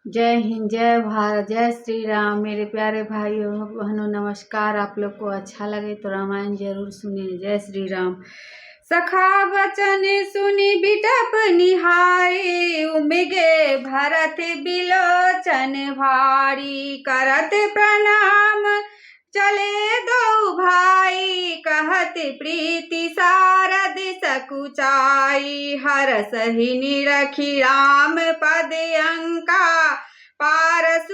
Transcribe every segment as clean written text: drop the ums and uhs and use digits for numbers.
जय हिंद, जय भारत, जय श्री राम। मेरे प्यारे भाइयों बहनों, नमस्कार। आप लोग को अच्छा लगे तो रामायण जरूर सुनिए। जय श्री राम। सखा वचन सुनी बिटप निहारी, उमगे भरत बिलोचन भारी। करत प्रणाम चले दो भाई, कहत प्रीति सारद सकुचाई। हरस ही निरखी राम पद अंका, पारस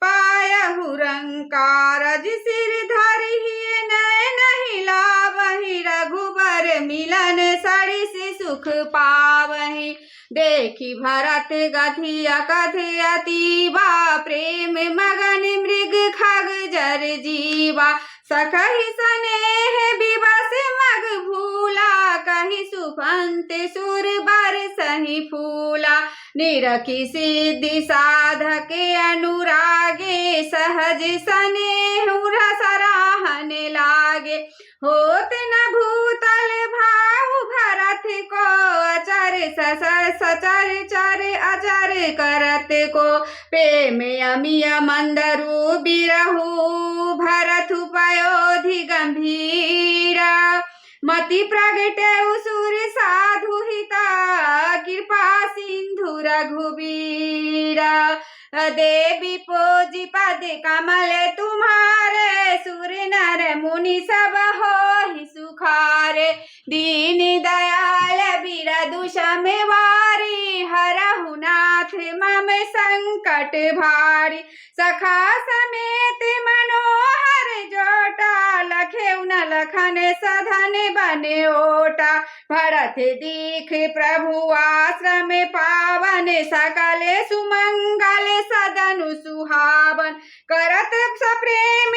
पायहु रंकार। सिर धरि नयन हिलावहि, रघुबर मिलन सरिस सुख पावहि। देखी भरत गथिया कथिया तीवा, प्रेम मगन मृग खग जर जीवा। सखहि सनेह विवश मग भूला, कहि सुपंत सुर बरसहि फूला। निरखी सिद्धि साधक अनुरागे, सहज स्नेह सराहन लागे। होत न भूतल भाव भरत को, अचर सचर चर अचर करत को। प्रेम अमिय मंदरु बिरहु, भरत पयोधि गंभीरा। मति प्रगटे सुर साधु हिता, कृपा सिंधु रघुबीरा। देवी पूजी पद कमल तुम्हारे, सुर नर मुनि सब होहि सुखारे। दीन दयाल बिरदु समवारी, हरहु नाथ मम संकट भारी। सखा समेत मनोहर जोटा, लखेउ न लखन सधन बने ओटा। भरत दीख प्रभु आश्रम पावन, सकल सुमंगल सदनु सुहावन। करत सप्रेम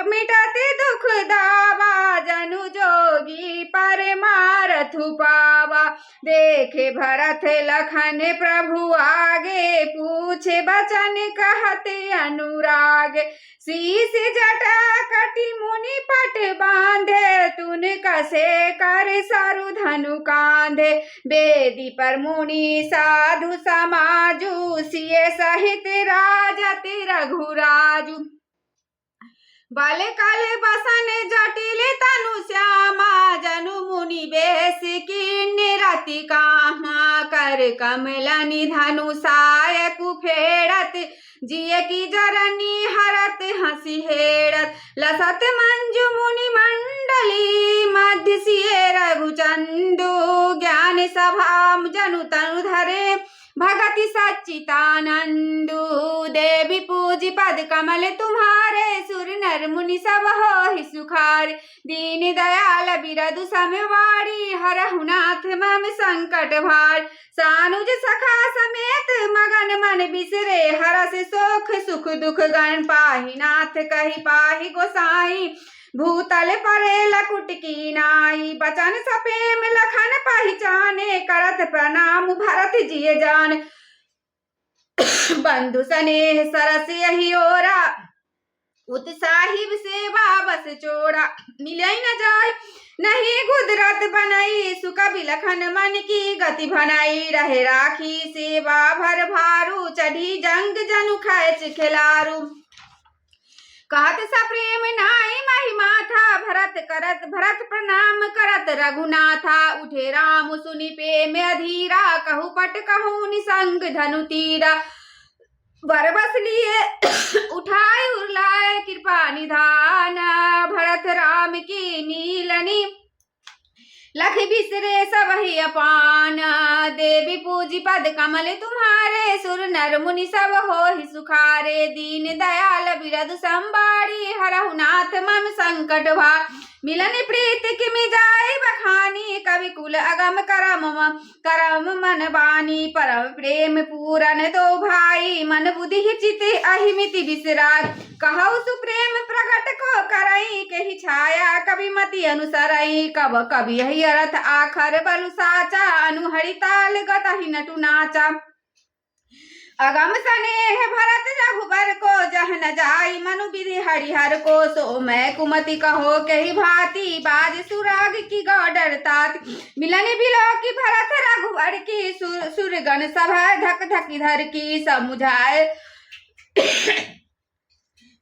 मिटत दुख दावा, जनु जोगी परमारथु पावा। देखे भरत लखन प्रभु आगे, पूछे बचन कहत अनुराग। शीस जटा कटि मुनि पट बांधे, तुन कसे कर सरु धनु कांधे। बेदी पर मुनि साधु समाजु, सिय सहित राजत रघुराजु। बाले काले बसन जटिल तनु श्यामा, जनु मुनि बेस कीन्ह रति कामा। कर कमल निधनु साय कुफेरत, जिय की जरनी हरत हंसी हेरत। लसत मंजु मुनि मंडली, मध्य सिय रघुचंदु। ज्ञान सभा जनु तनु धरे, भगति सच्चिदानंदु। देवी पूजी पद कमल तुम्हारे, सुर नर मुनि सब होहि सुखारे। दीन दयाल बिरदु समवारी, हरहु नाथ मम संकट भार। सानुज सखा समेत मगन मन बिसरे, हरस सोख सुख दुख गण पाहि। नाथ कहि पाहि गोसाई, भूतल परे लकुट की नाई। बचन सपेम लखन पहचाने, करत प्रणाम भरत जिय जान। बंधु सनेह सरस यही ओरा, उत्साहिब सेवा बस चोरा। मिलै न जाय नहीं गुदरत बनई, सुख बिलखन मन की गति भनई। रहे राखी सेवा भर भारू, चढ़ी जंग जनु खैच खिलारू। कहत सप्रेम नाई महिमा था, भरत प्रणाम करत रघुनाथा। उठे राम सुनि प्रेम अधीरा, कहु पट कहु निसंग धनु तीरा। वर बस लिए उठाए उरलाए, कृपा निधान। भरत राम की नीलनी, लख बिसरे सबहि अपान। देवी पूजी पद कमल तुम्हारे, सुर नर मुनि सब होहि सुखारे। दीन दयाल बिरदु संबारी, हरहु नाथ मम संकट भार। मिलन प्रीत किमि जाय बखानी, कवि कुल अगम करम मन बानी। परम प्रेम पूरन दो भाई, मन बुद्धि चित अहिमिति बिसराय। कहु सुप्रेम प्रगट को करई, केहि छाया कवि मति अनुसरई। कब कवि यही अर्थ आखर बलु साचा, अनुहरि ताल गतहि नटु नाचा। अगम स्नेह भरत रघुबर को जह न जाई मनु विधि हरिहर को सो मैं कुमति कहो कही भांति बाज सुराग की गौडर तात मिलन बिलो की भरत रघुबर की सुरगण सभा धक धक धर की समुझाए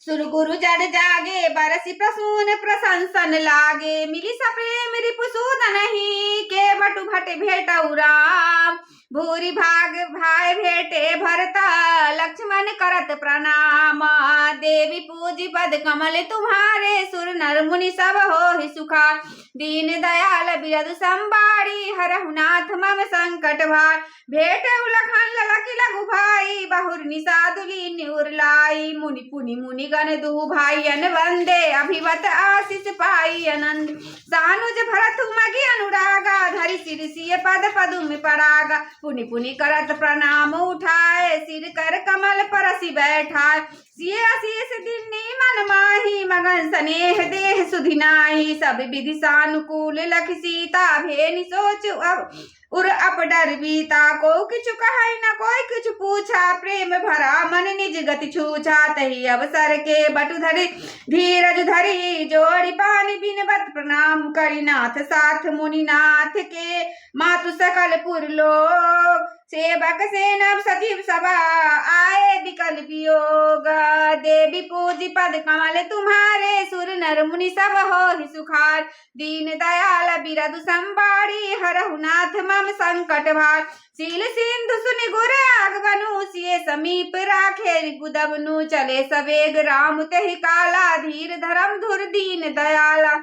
सुर गुरु जड़ जागे बरसी प्रसून प्रशंसन लागे मिली सप्रेम रिपुसूद नहीं के बटु भट भेटऊ राम भूरी भाग भाई भेटे भरता लक्ष्मण करत प्रणाम देवी पूजी पद कमल तुम्हारे सुर नर मुनि सब हो ही सुखा दीन दयाल बिरदु संबाड़ी हरहु नाथ मम संकट भार भेटे उलखन ललकी लघु भाई बहुर निसादुली न्यूर लाई मुनि पुनि मुनि गण दु भाईयन वंदे अभिवत आशीष पाई आनंद सानुज भरत मगी अनुरागा धरि सिर सिय पद पदुम परागा पुनि पुनि करत प्रणाम उठाए सिर कर कमल परसि बैठाए सिय आशीष दिन्नी मन माही मगन स्नेह देह सुधिनाही सब विधि सानुकूल लख सीता भेनि सोच अब उर अप डर बीता को किछु कहै न कोई किछु पूछा प्रेम भरा मन निज गति छूछा तही अवसर के बटु धरि धीरज धरि जोड़ी पानी बिनवत प्रणाम करि नाथ साथ मुनि नाथ के मातु सकल पुर लोग सेवक सेनब सचिव सभा आए विकल वियोग देवी पूजी पद कमल तुम्हारे सुर नर मुनि सब हो ही सुखार दीन दयाल बिरदु संबाड़ी हरहु नाथ मम संकट भार सील सिंधु सुनि गुर आगवनु सिए समीप राखे रिपुदवनु चले सवेग राम तेहि काला धीर धरम धुर दीन दयाला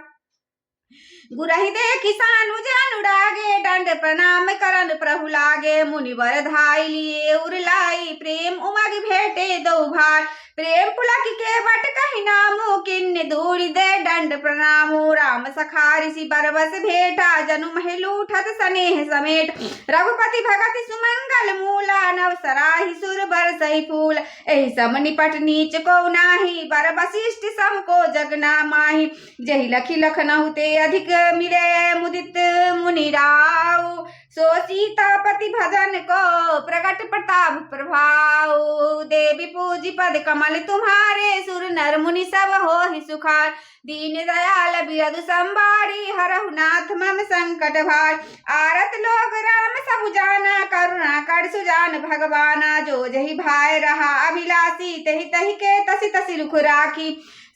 गुरहि देखि सानुज अनुरागे दंड प्रणाम करन प्रभु लागे मुनिवर धाई लिए उरलाई प्रेम उमग भेटे दो भाई प्रेम पुलक के बट कहि नामो किन्ने दूरी दे दंड प्रणामो राम सखारि सी बरबस भेटा जनु महिल उठत स्नेह समेट रघुपति भगति सुमंगल मूला नव सराहि सुर बरसहि फूल एहि सम निपट नीच को नाही बर वशिष्ठ सम को जगना माही जहि लखी लखनहु ते अधिक मिले मुदित मुनि राव सो सीतापति भजन को प्रकट प्रताप प्रभाव देवी पूजी पद कमल तुम्हारे सुर नर मुनि सब हो ही सुखार दीन दयाल बिरदु संबाड़ी हरहु नाथ मम संकट भार आरत लोग राम सब जाना करुणा कर सुजान भगवाना जो जही भाई रहा अभिलाषी तही तही के तसी तसी रुख राखी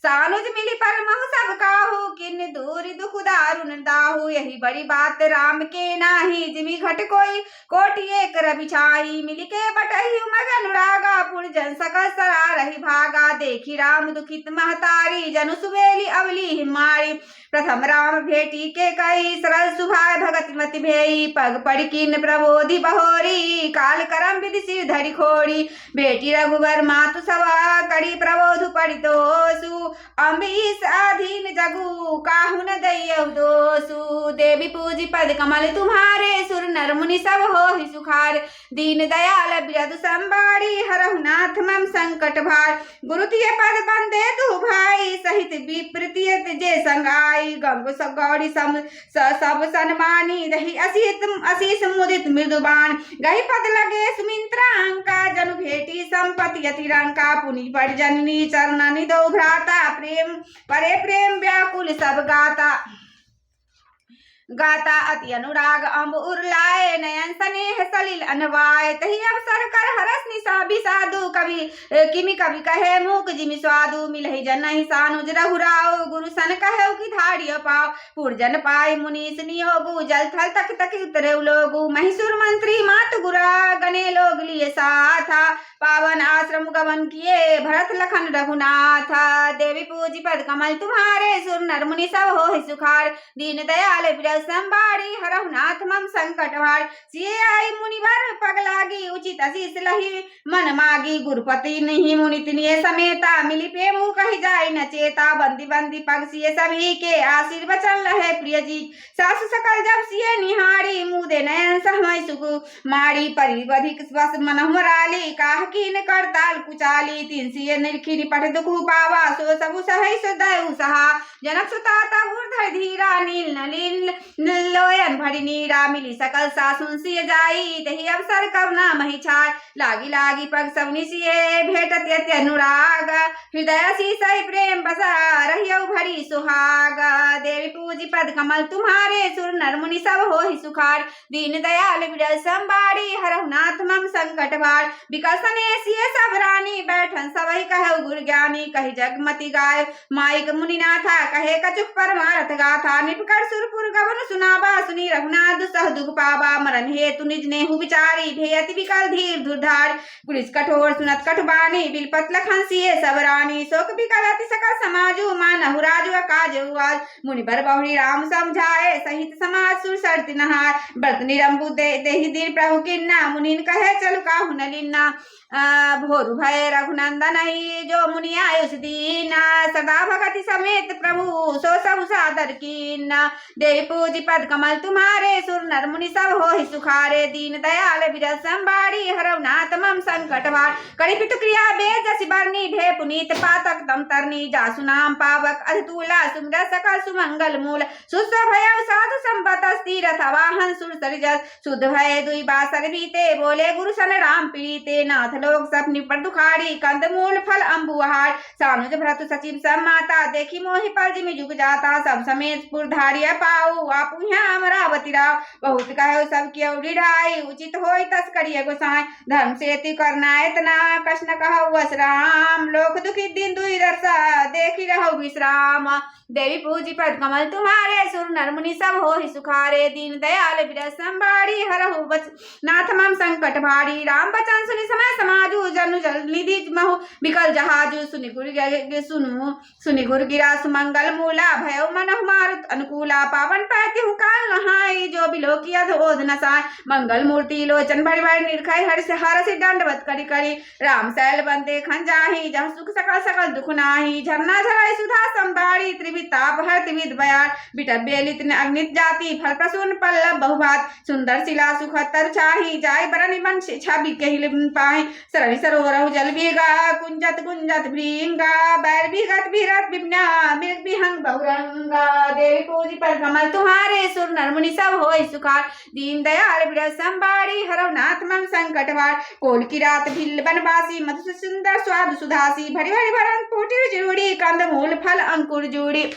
सानुज मिली परमहु सब काहू किन दूरी दुख दारुण दाहू यही बड़ी बात राम के नाही जिमि घट कोई कोटि एक रबिछाई मिली के बटहि उमग अनुरागा पुर जन सकल सरा रही भागा देखी राम दुखित महतारी जनु सुबेली अवली हिमारी प्रथम राम भेटी के कई सरल सुभाय भगति मति भेई पग पड़ किन प्रबोधि बहोरी काल करम विधि सिर धरि खोड़ी बेटी रघुवर मातु सवा कड़ी प्रबोधु पड़ितोसु अम्बरीश अधीन जगु काहु न दैयौ दोसु देवी पूजी पद कमल तुम्हारे सुर नर मुनि सब हो ही सुखार दीन दयाल बिरदु संबाड़ी हरहु नाथ मम संकट भार गुरु तिय पद बंदे दु भाई सहित विप्रतियत जे संगाई गंगो सब गौरी सब सन्मानी दही असीस मुदित मृदुबान गही पद लगे सुमिंत्रा अंका जनु भेटी संपति अतिरंका पुनि पड़ जननी चरण निदो भ्राता प्रेम परे प्रेम व्याकुल सब गाता गाता अति अनुराग अम्ब उर्लाए नयन स्नेह सलिल अनवाय तही अवसर कर हरस निशा बिसाधु कवि किमि कवि कहे मूक जिमि स्वादु मिलहि जनहि सानुज रघुराव गुरु सन कहे कि धाड़िय पाव पुरजन पाई मुनीस नियोगु जल थल तक तक उतरे लोगु महिषुर मंत्री मात गुरा गणे लोग लिए साथा पावन आश्रम गमन किए भरत लखन रघुनाथ देवी पूजी पद कमल तुम्हारे सुर नर मुनि सब हो ही सुखार दीन दयाल बिरदु संबाड़ी हरहु नाथ मम संकट भार सिए आई मुनिवर पग लागी उचित आशीष लही मन मागी गुरुपति नहीं मुनि तिनिये समेता मिली प्रेमु कहि जाय न चेता बंदी बंदी पग सिए सभी के आशीर्वचन लहे प्रिय जी सासु सकल जब सिए निहारी मुदे नयन सहमय सुगु माड़ी परिवधिक बस मन मराली काह कीन करताल कुचाली तीन सिए निरखी निपट दुख पावा सो सबु सहै सो दयु सहा जनक सुता तहुर धीरा नील नलिन लोयन भरी नीरा मिली सकल सासुन सिय जाई तही अवसर करुणा मही छाय लागी लागी लागी पग सवनी सिए भेटत यति अनुराग हृदय शीसई प्रेम बसा रहियो भरी सुहाग देवी पूजी पद कमल तुम्हारे सुर नर मुनि सब होहि सुखार दीन दयाल विरल संबारी हरहु नाथ मम संकट भार विकसने सिए सब रानी बैठन सबहि कहु गुर ज्ञानी कहि जगमति गाय माइक मुनिनाथा कहे कछुक परमारथ गाथा निपकर सुरपुर गवन सुनाबा सुनी रघुनाथ सह दुख पाबा मरण हेतु निज नेहु विचारी भेयति विकल धीर धुरधार पुलिस कठोर सुनत कठुबानी बिलपत लखन सिए सब रानी शोक विकल अति सकल समाजु मानहु राजु काजु आज मुनि बर बहुरी राम समझाए सहित समाज सुर सरति नहाय व्रत निरंबु देहि दीन प्रभु किन्ना मुनिन कहे चलु काहु न लिन्ना भोरु भय रघुनंदन जो मुनि आयुष दीना सदा भगति समेत प्रभु सो सब सादर कीना देवी पूजी पद कमल तुम्हारे सुर नर मुनि सब होहि सुखारे दीन दयाल विरल संबारी हरौ नाथ मम संकट भार करि पितु क्रिया बेद जसि बरनी भे पुनीत पातक दम तरनी जासु नाम पावक अतुला सुंदर सकल सुमंगल मूल सुस्थ भय साधु संपत तीरथ वाहन सुर सरिजस शुद्ध भय दुई बासर बीते बोले गुरु सन राम पीते नाथ लोक सपनी पर दुखाड़ी कंद मूल फल अम्बुहार सानुज भ्रतु सचिव सब माता देखी मोहि पल जिमि जुग जाता सब समेत पुरधारिया पाऊ आपु यहाँ अमरावती राव बहुत कहो सब कियो ढाई उचित होई तस करिए गोसाई धर्म से ति करना इतना कष्ण कहो वस राम लोक दुखी दिन दुई रसा देखी रहो विश्राम देवी पूजी पद कमल तुम्हारे सुर नर मुनि सब होहि सुखारे दीन दयाल विरल संबारी हरहु बच नाथ मम संकट भारी राम बचन सुनि समय समाजु जनु जल निधि महु विकल जहाजु सुनि गुर गिरा सुमंगल मूला भयो मनहु मारुत अनुकूला पावन पैति हु काल नहाई जो बिलोकी अधोध नसाय मंगल मूर्ति लोचन भरि भरि निर्खय हरसि दंडवत करि करि राम शैल बंदे खंजाही जह सुख सकल सकल दुख नाही झरना झराई सुधा संबारी ताप हर त्रिविध बयार बिटप बेलित अग्नित जाति फल प्रसून पल्लव बहुभात सुंदर शिला सुखतर छाही जाय बरन बन छवि कहिल पाहि सरवि सरोवरहु जल बीगा कुंजत कुंजत भृंगा बैर बिगत बिरत बिपना बिरत बिहंग बहुरंगा देवी पूजी पर कमल तुम्हारे सुर नर मुनि सब होय सुखार दीन दयाल विरल संबारी हरौ नाथ मम संकट भार कोल की रात भिल बनवासी मधु सुंदर स्वाद सुधासी भरी भरी भरन पोटी जुड़ी कंद मूल फल अंकुर जुड़ी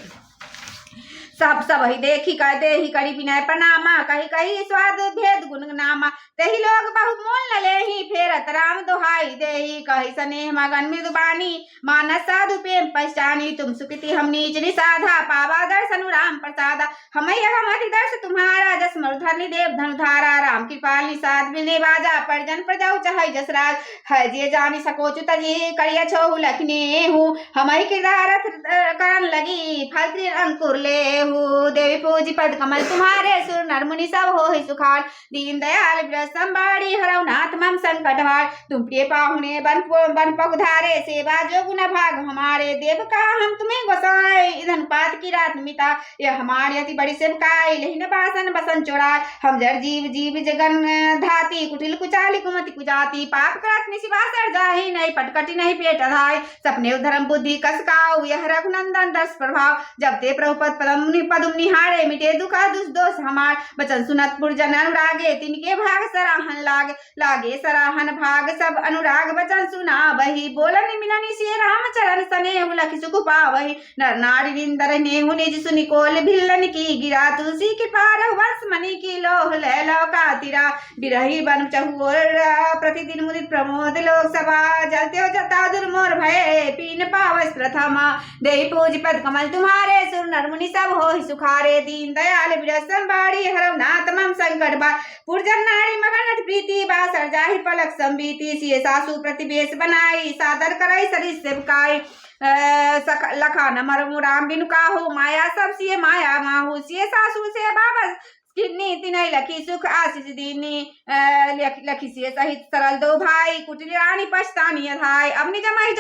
सब ही देखी कह दे ही करी विनय प्रणामा कही कही स्वाद भेद गुण नामा तेहि लोग बहु मोल न लेहि फेरत राम दोहाई देहि कही स्नेह मगन मृदुबानी मानस साधु प्रेम पहचानी तुम सुकृति हम नीच निसाधा पावा दर्शन राम प्रसादा हमैया हम अति दर्श तुम्हारा जस मरुधरनी देव धनुधारा राम कृपाल निषाद विने बाजा परिजन प्रजाऊ चाहे जसराज है जे जानी सकोचु तजी करिया छोहु लखने हूँ हमई किरदारथ करन लगी फल अंकुर ले देवी पूजी पद कमल तुम्हारे सुर नर मुनि सब होहि सुखार दीन दयाल विरल संबारी हरौ नाथ मम संकट हार तुम प्रिय पाहुने बन पगुधारे सेवा जो गुना भाग हमारे देव का हम तुम्हें गोसाए इधन पात की रात मिता यह हमारी अति बड़ी सेवकाई लहिन बासन बसन चोराय हम जर जीव जीव जगन धाती कुटिल कुचाली कुमति कुजाती पाप करात निशिवा सर जाहि नहीं पटकटी नहीं पेट अधाय सपने धर्म बुद्धि कसकाऊ यह रघुनंदन दर्श प्रभाव जब ते प्रभुपद पदम निहारे मिटे दुख दुष दोष हमार बचन सुनत पुरजन अनुरागे तिनके भाग सराहन लागे सराहन भाग सब अनुराग बचन सुना वही बोलन मिलनि से राम चरण सने उलख सुख पावहि नर नारी निंदर नेहु निज सुनि कोल भिल्लन की गिरा तुलसी के पार वंश मणि की लोह लैलो का तिरा बिरही बन चहुर प्रतिदिन मुदित प्रमोद लोक सभा जलते जता दुर्मोर भय पीन पावस प्रथमा देवी पूज पद कमल तुम्हारे सुर नर मुनि सब होहि सुखारे दीन दयाल विरल संबारी हरौ नाथ मम संकट भार पुरजन नारी मगन प्रीति बासर जाहि पलक संबीति सिए सासु प्रतिवेश बनाई सादर करई सरिस सेवकाई लखा नमर राम बिनु काहू माया सब सिए माया माहू सिए सासु से बाबा किन्नी तिनई लखी सुख आशीष दीनी लखी से सहित सरल दो भाई कुटिल रानी पछतानी अधाय अपनी जमाई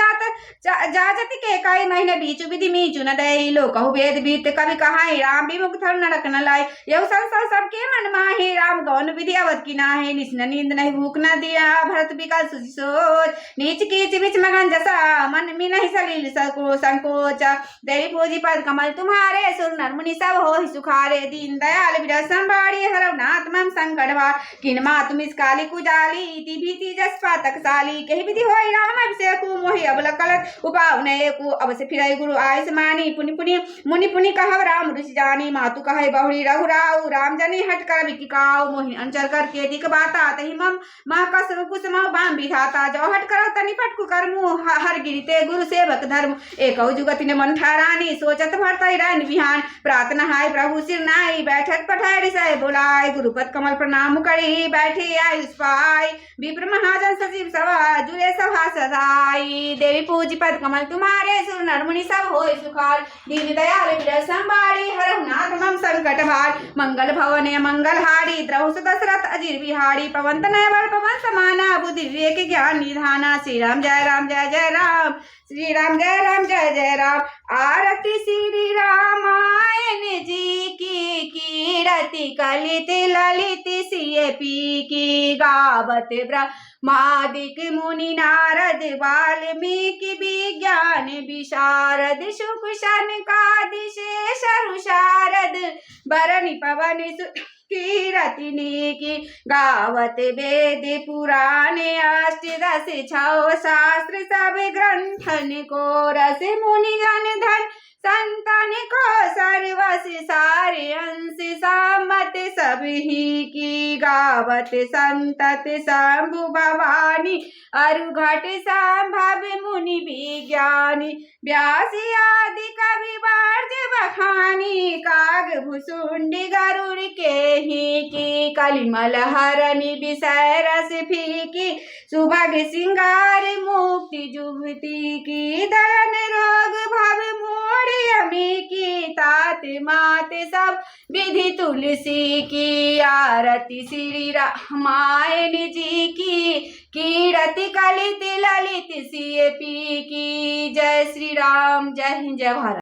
जाजति के कई महीने बीच विधि मीचु न दई लो कहु वेद बीत कवि कहाई राम विमुख थल नरक न लाई यह संसार सबके मन माही राम गौन विधि अवध की नाहे निस्न नींद नहीं भूख न दिया भरत विकल सोच नीच कीच बिच मगन जसा मन में नहीं सलील संकोच देवी पूजी पद कमल तुम्हारे सुर नर मुनि सब होहि सुखारे दीन दयाल विरल संबाड़ी हरवनाथ मम संकट भार किन मातु मिस काली कुजाली इति भीति जस पातक साली कही विधि होई राम अभिषेक मोहि अबल कलत उपाव नये को अब से फिराई गुरु आयुष मानी पुनि पुनि मुनि पुनि कहव राम ऋषि जानी मातु कहे बहुरी रघुराऊ राम जनी हट कर विकिकाऊ मोहि अंचर कर के दिक बाता तहि मम मा कसम कुसम बाम विधाता जो हट कर तनि फटकु करमु हर गिरिते गुरु सेवक धर्म एक जुगति ने मन ठहरानी सोचत भरतई रन बिहान प्रार्थना हाय प्रभु सिर नाई बैठक पठारी सह बुलाए गुरुपद कमल प्रणाम करी बैठी आयुष पाई विप्र महाजन सचिव सभा जुए सभा सदाई देवी पूजी पद कमल तुम्हारे सुर नर मुनि सब होय सुखार दीन दयाल विरह संबाड़ी हरहुनाथ मम संकट भार मंगल भवन मंगल हारी द्रहुस दशरथ अजीर बिहारी पवन तनय बल पवन समाना बुद्धि विवेक ज्ञान निधाना श्री राम जय राम जय जय राम श्री राम जय राम जय जय राम आरती श्री रामायण जी की कीरति कलित ललित सिय पी की गावत ब्रह्मादिक मुनि नारद वाल्मीकि विज्ञान विशारद शुक शनकादि शेषरु शारद बरनि पवन कीरतिनी की गावत वेद पुराण अष्टदश छौ शास्त्र सब ग्रंथन को रस मुनि जन धन संतन को सर्वस सारे अंश सामत सभी की गावत संतत शंभु भवानी अरुघट संभव मुनि विज्ञानी व्यासी आदि कवि वार्ज बखानी काग भुसुंडी गरुड़ के ही की कलिमल हरनि विषय रस फीकी सुभग सिंगार मुक्ति जुभती की दलन रोग भव मोड़ अमी की तात मात सब विधि तुलसी की आरती श्री रामायण जी की कीरति कलित ललित सिय पी की जय श्री राम जय हिंद जय भारत।